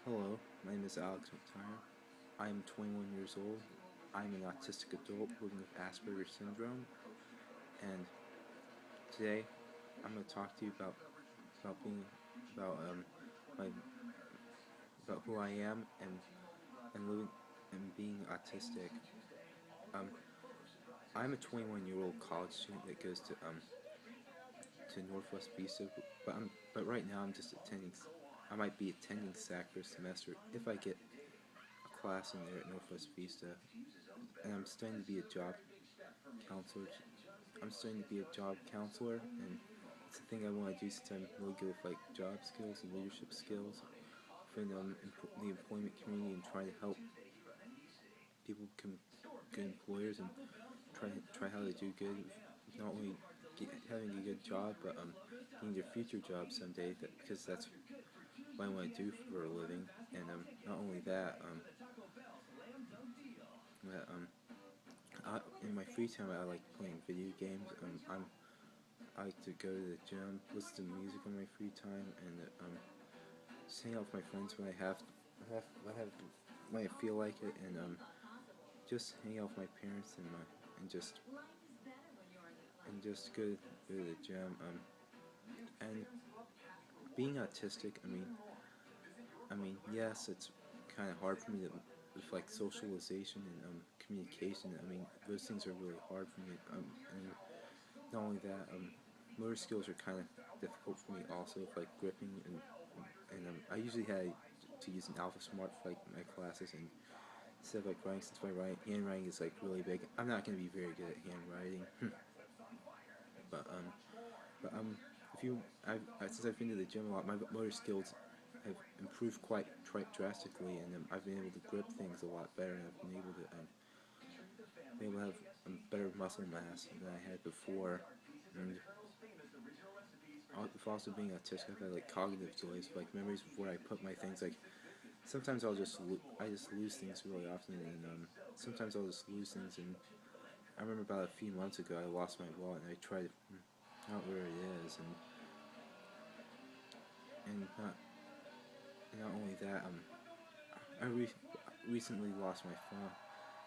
Hello, my name is Alex McTire. I am 21 years old. I am an autistic adult living with Asperger's syndrome, and today I'm going to talk to you about being about my about who I am and living and being autistic. Um, I'm a 21-year-old college student that goes to Northwest Vista, but right now I'm just attending. I might be attending SAC for a semester if I get a class in there at Northwest Vista, and I'm studying to be a job counselor. I'm studying to be a job counselor, and it's a thing I want to do since I'm really good with like job skills and leadership skills for the employment community and try to help people become good employers and try how to do good with not only having a good job but getting their future job someday because that's what I want to do for a living. And not only that, that in my free time I like playing video games. I like to go to the gym, listen to music on my free time, and just hang out with my friends when when I feel like it, and just hang out with my parents and just go to the gym. And being autistic, yes, it's kind of hard for me to with like socialization and communication. Those things are really hard for me. And not only that, motor skills are kind of difficult for me also, with like gripping and I usually had to use an Alpha Smart for like my classes, and instead of like writing, since my handwriting is like really big, I'm not going to be very good at handwriting. but um, but if you, since I've been to the gym a lot, my motor skills have improved quite drastically, and I've been able to grip things a lot better, and I've been able to have better muscle mass than I had before. And with also being autistic, I've had like cognitive delays, like memories of where I put my things. Like sometimes I just lose things really often, and sometimes I'll just lose things. And I remember about a few months ago, I lost my wallet, and I tried to out where it is, and not only that, I recently lost my phone.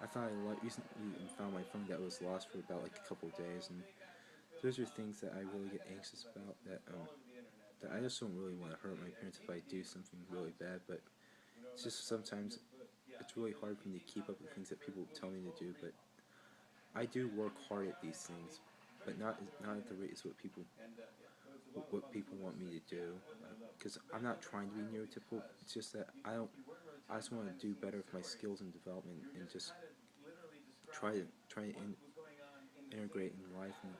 I thought recently found my phone that was lost for about like a couple of days, and those are things that I really get anxious about. That I just don't really want to hurt my parents if I do something really bad, but it's just sometimes it's really hard for me to keep up with things that people tell me to do. But I do work hard at these things, but not at the rate as what people want me to do. Because I'm not trying to be neurotypical. It's just that I just want to do better with my skills and development, and just try to integrate in life, and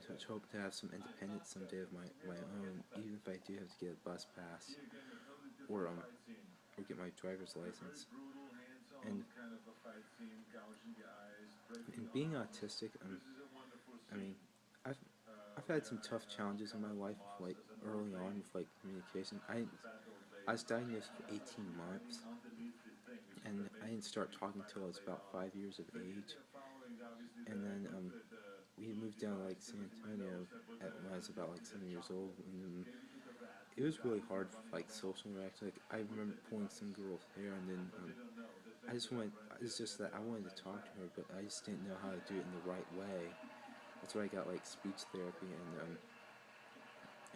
to hope to have some independence someday of my own, even if I do have to get a bus pass or get my driver's license. And in being autistic, I mean, I've I've had some tough challenges in my life, like early on with like communication. I was diagnosed with 18 months, and I didn't start talking until I was about 5 years of age. And then we moved down to like San Antonio when I was about like 7 years old, and it was really hard for like social interaction. Like I remember pulling some girl's hair, and then it's just that I wanted to talk to her, but I just didn't know how to do it in the right way. That's why I got like speech therapy,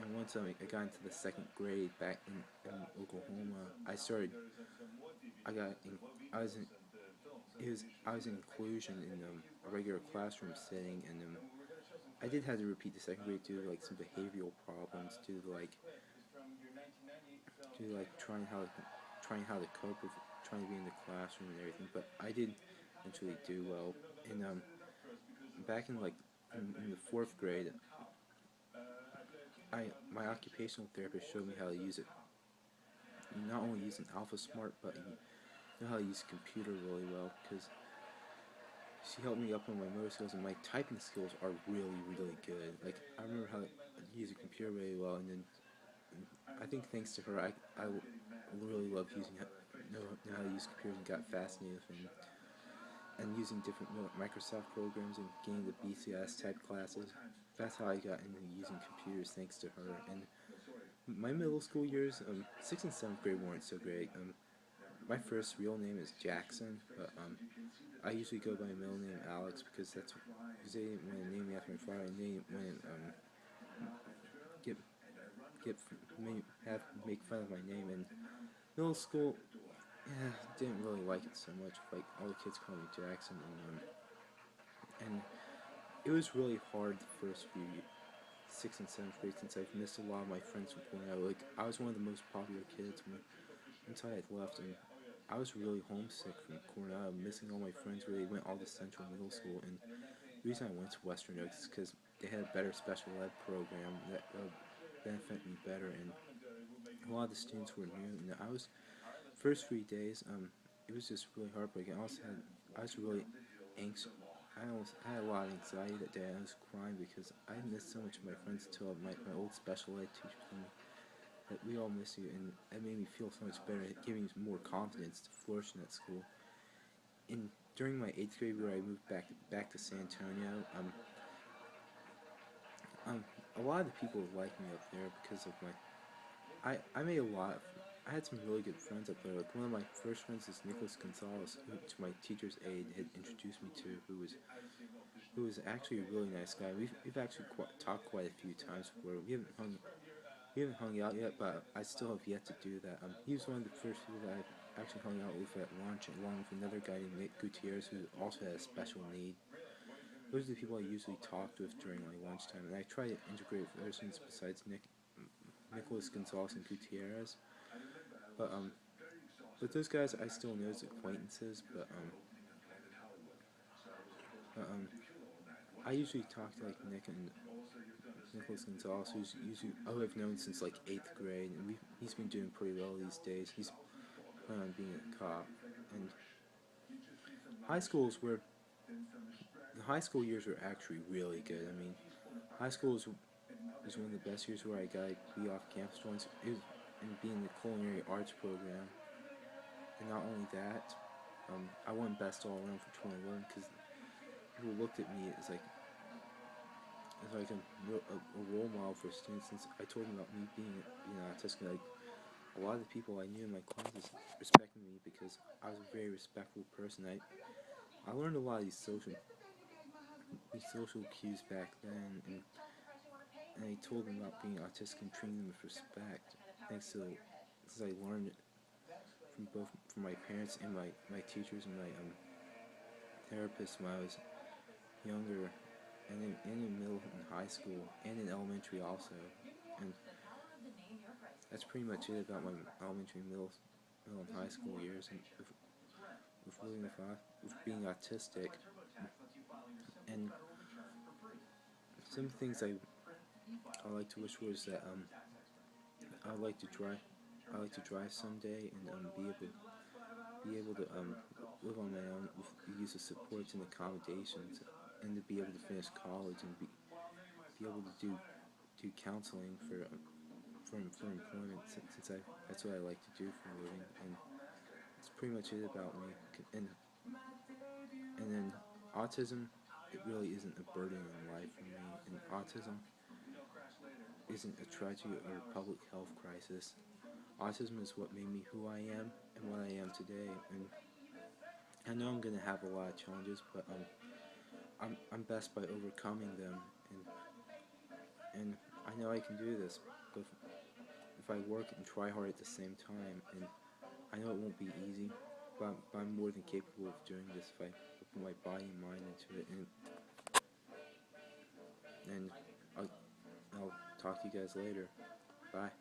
and once I got into the second grade back in Oklahoma, I got in, I was in, I was in inclusion in a regular classroom setting, and I did have to repeat the second grade due to like some behavioral problems, due to like trying how to cope with trying to be in the classroom and everything. But I did eventually do well. And back in in the fourth grade, I my occupational therapist showed me how to use it. You not only use an Alpha Smart, but you know how to use a computer really well, because she helped me up on my motor skills, and my typing skills are really good. Like I remember how to use a computer really well, and then I think thanks to her, I really love know how to use computers and got fascinated with them, and using different Microsoft programs and getting the BCS type classes. That's how I got into using computers, thanks to her. And My middle school years, 6th and 7th grade weren't so great. My first real name is Jackson, but I usually go by my middle name Alex because they didn't want to name me after my father, and they didn't want to get get make fun of my name. And middle school, yeah, didn't really like it so much. Like all the kids call me Jackson, and it was really hard the first few 6th and 7th grade since I've missed a lot of my friends from Cornell. Like I was one of the most popular kids until I had left, and I was really homesick from Cornell, missing all my friends. Where they went all to Central Middle School, and the reason I went to Western Oaks is because they had a better special ed program that benefit me better, and a lot of the students were new. And I was first 3 days, it was just really heartbreaking. I was really anxious. I had a lot of anxiety that day. I was crying because I missed so much of my friends until my old special ed teacher told me that we all miss you, and that made me feel so much better. It gave me more confidence to flourish in that school. And during my 8th grade, where I moved back to San Antonio, a lot of the people liked me up there because of I made a lot. I had some really good friends up there. Like one of my first friends is Nicholas Gonzalez, who to my teacher's aide had introduced me to, who was actually a really nice guy. We've actually talked quite a few times before. We haven't hung out yet, but I still have yet to do that. He was one of the first people that I actually hung out with at lunch, along with another guy named Nick Gutierrez, who also had a special need. Those are the people I usually talked with during my lunchtime, and I try to integrate with other students besides Nicholas Gonzalez and Gutierrez. But those guys I still know as acquaintances. But I usually talk to like Nick and Nicholas Gonzalez, who I've known since like 8th grade, and he's been doing pretty well these days. He's planning on being a cop. And high schools were the high school years were actually really good. I mean, high school was one of the best years where I got to be off campus once. And being the culinary arts program, and not only that, I won best all around for 2011 because people looked at me as like a role model for students. Since I told them about me being autistic, like a lot of the people I knew in my classes respected me because I was a very respectful person. I learned a lot of these social cues back then, and I told them about being autistic and treating them with respect. Thanks to since I learned it from my parents and my teachers and my therapist when I was younger, and in middle and high school, and in elementary also. And that's pretty much it about my elementary, middle and high school years. And with being autistic, and some things I like to wish was that I would like to drive. I like to drive someday and be able to live on my own with the use of supports and accommodations, and to be able to finish college and be able to do counseling for employment, since that's what I like to do for a living. And that's pretty much it about me. And then autism, it really isn't a burden in life for me. And autism isn't a tragedy or a public health crisis. Autism is what made me who I am and what I am today. And I know I'm gonna have a lot of challenges, but I'm best by overcoming them. And I know I can do this, but if I work and try hard at the same time. And I know it won't be easy, but I'm more than capable of doing this if I put my body and mind into it. And I'll talk to you guys later. Bye.